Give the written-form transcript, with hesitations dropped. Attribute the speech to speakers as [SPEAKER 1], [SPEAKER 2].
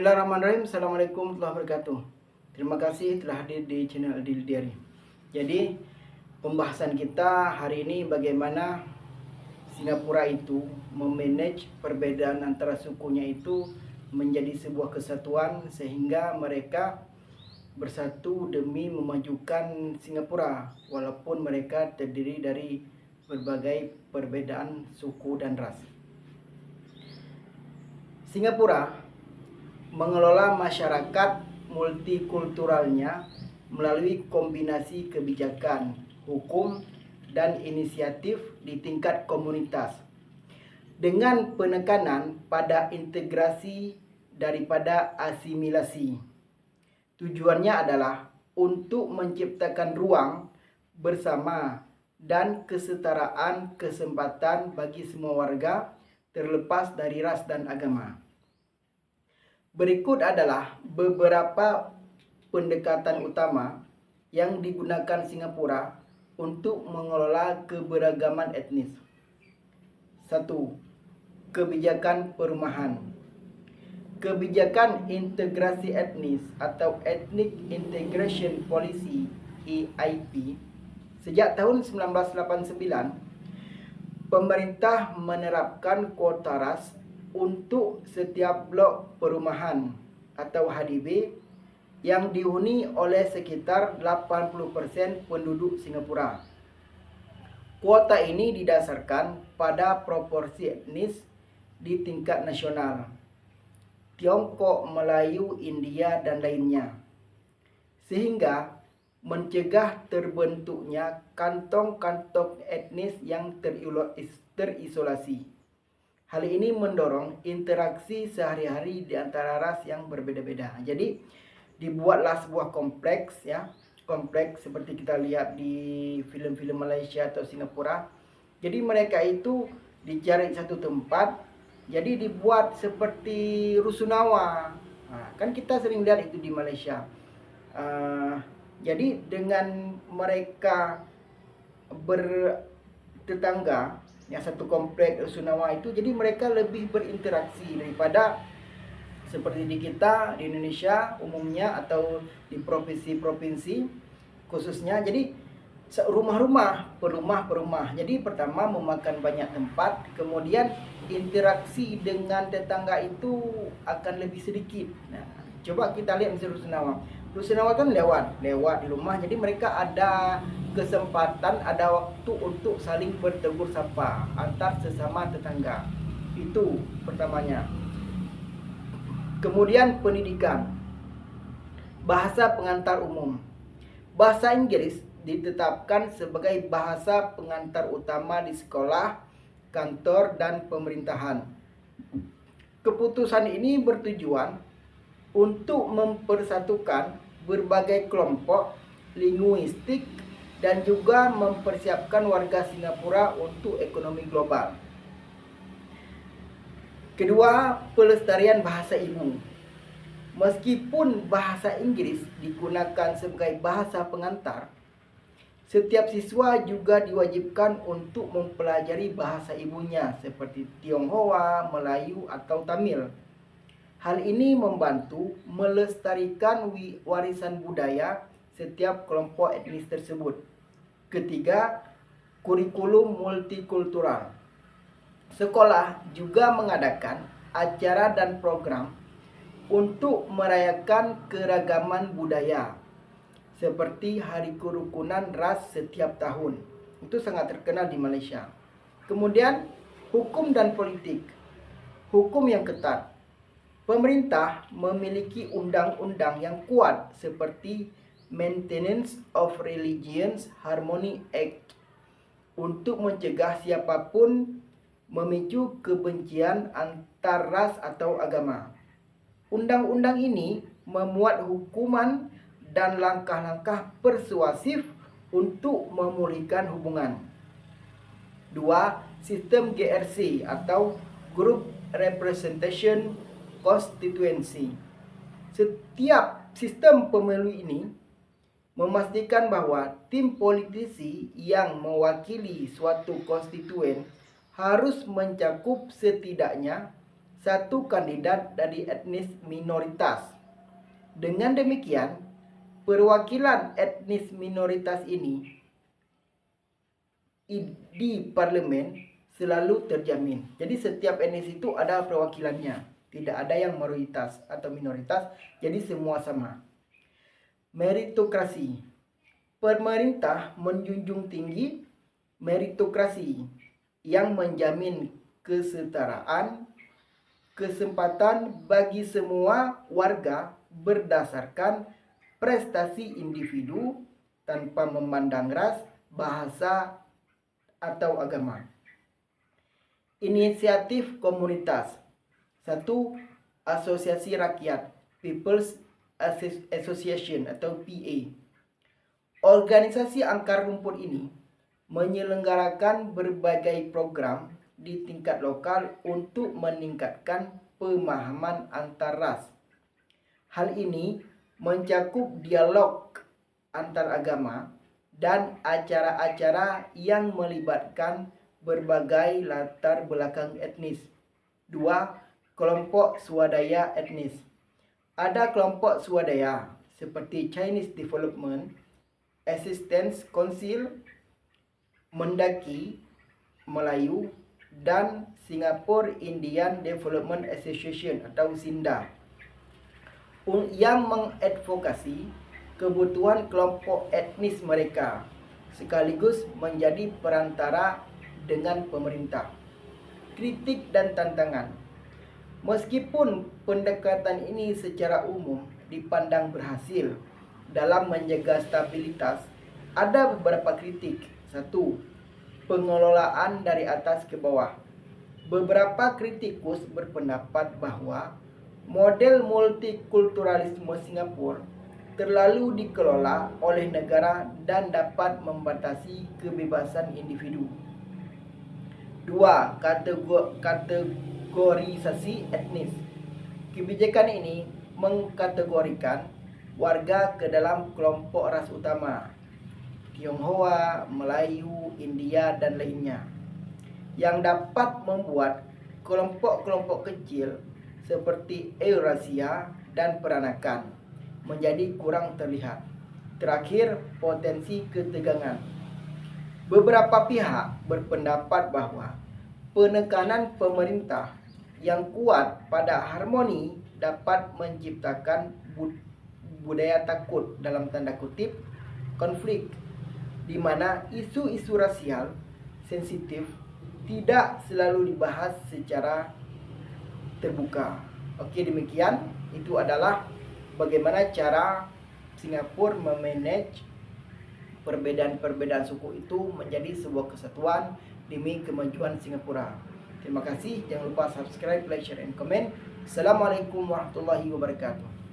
[SPEAKER 1] Bismillahirrahmanirrahim. Assalamualaikum warahmatullahi wabarakatuh. Terima kasih telah hadir di channel Adil Diary. Jadi pembahasan kita hari ini bagaimana Singapura itu memanage perbedaan antara sukunya itu menjadi sebuah kesatuan sehingga mereka bersatu demi memajukan Singapura walaupun mereka terdiri dari berbagai perbedaan suku dan ras. Singapura mengelola masyarakat multikulturalnya melalui kombinasi kebijakan, hukum, dan inisiatif di tingkat komunitas dengan penekanan pada integrasi daripada asimilasi. Tujuannya adalah untuk menciptakan ruang bersama dan kesetaraan kesempatan bagi semua warga terlepas dari ras dan agama. Berikut adalah beberapa pendekatan utama yang digunakan Singapura untuk mengelola keberagaman etnis. 1. Kebijakan perumahan. Kebijakan integrasi etnis atau Ethnic Integration Policy EIP sejak tahun 1989, pemerintah menerapkan kuota ras untuk setiap blok perumahan atau HDB yang dihuni oleh sekitar 80% penduduk Singapura. Kuota ini didasarkan pada proporsi etnis di tingkat nasional, Tiongkok, Melayu, India, dan lainnya, sehingga mencegah terbentuknya kantong-kantong etnis yang terisolasi. Hal ini mendorong interaksi sehari-hari di antara ras yang berbeda-beda. Jadi dibuatlah sebuah kompleks kompleks seperti kita lihat di film-film Malaysia atau Singapura. Jadi mereka itu dicari satu tempat, jadi dibuat seperti rusunawa. Kan kita sering lihat itu di Malaysia. Jadi dengan mereka bertetangga yang satu komplek rusunawa itu, jadi mereka lebih berinteraksi daripada seperti di kita di Indonesia umumnya atau di provinsi-provinsi khususnya. Jadi rumah-rumah per rumah. Jadi pertama memakan banyak tempat, kemudian interaksi dengan tetangga itu akan lebih sedikit. Nah, coba kita lihat misalnya rusunawa. Rusunawa kan lewat di rumah, jadi mereka ada kesempatan, ada waktu untuk saling bertegur sapa antar sesama tetangga. Itu pertamanya. Kemudian pendidikan. Bahasa pengantar umum. Bahasa Inggris ditetapkan sebagai bahasa pengantar utama di sekolah, kantor, dan pemerintahan. Keputusan ini bertujuan untuk mempersatukan berbagai kelompok linguistik dan juga mempersiapkan warga Singapura untuk ekonomi global. Kedua, pelestarian bahasa ibu. Meskipun bahasa Inggris digunakan sebagai bahasa pengantar, setiap siswa juga diwajibkan untuk mempelajari bahasa ibunya seperti Tionghoa, Melayu, atau Tamil. Hal ini membantu melestarikan warisan budaya setiap kelompok etnis tersebut. Ketiga, kurikulum multikultural. Sekolah juga mengadakan acara dan program untuk merayakan keragaman budaya, seperti Hari Kerukunan Ras setiap tahun. Itu sangat terkenal di Malaysia. Kemudian, hukum dan politik. Hukum yang ketat. Pemerintah memiliki undang-undang yang kuat seperti Maintenance of Religions Harmony Act untuk mencegah siapapun memicu kebencian antar ras atau agama. Undang-undang ini memuat hukuman dan langkah-langkah persuasif untuk memulihkan hubungan. 2. Sistem GRC atau Group Representation Constituency. Setiap sistem pemilu ini memastikan bahwa tim politisi yang mewakili suatu konstituen harus mencakup setidaknya satu kandidat dari etnis minoritas. Dengan demikian, perwakilan etnis minoritas ini di parlemen selalu terjamin. Jadi setiap etnis itu ada perwakilannya. Tidak ada yang mayoritas atau minoritas, jadi semua sama. Meritokrasi. Pemerintah menjunjung tinggi meritokrasi yang menjamin kesetaraan kesempatan bagi semua warga berdasarkan prestasi individu tanpa memandang ras, bahasa, atau agama. Inisiatif komunitas. 1. Asosiasi Rakyat, People's Association atau PA. Organisasi akar rumput ini menyelenggarakan berbagai program di tingkat lokal untuk meningkatkan pemahaman antar ras. Hal ini mencakup dialog antar agama dan acara-acara yang melibatkan berbagai latar belakang etnis. 2. Kelompok swadaya etnis. Ada kelompok swadaya seperti Chinese Development Assistance Council, Mendaki Melayu, dan Singapore Indian Development Association atau SINDA yang mengadvokasi kebutuhan kelompok etnis mereka sekaligus menjadi perantara dengan pemerintah. Kritik dan tantangan. Meskipun pendekatan ini secara umum dipandang berhasil dalam menjaga stabilitas, ada beberapa kritik. 1. Pengelolaan dari atas ke bawah. Beberapa kritikus berpendapat bahwa model multikulturalisme Singapura terlalu dikelola oleh negara dan dapat membatasi kebebasan individu. 2. Kategorisasi etnis. Kebijakan ini mengkategorikan warga ke dalam kelompok ras utama, Tionghoa, Melayu, India, dan lainnya, yang dapat membuat kelompok-kelompok kecil seperti Eurasia dan Peranakan menjadi kurang terlihat. Terakhir, potensi ketegangan. Beberapa pihak berpendapat bahwa penekanan pemerintah yang kuat pada harmoni dapat menciptakan budaya takut dalam tanda kutip konflik, di mana isu-isu rasial sensitif tidak selalu dibahas secara terbuka. Oke, demikian itu adalah bagaimana cara Singapura memanage perbedaan-perbedaan suku itu menjadi sebuah kesatuan demi kemajuan Singapura. Terima kasih, jangan lupa subscribe, like, share, and comment. Assalamualaikum warahmatullahi wabarakatuh.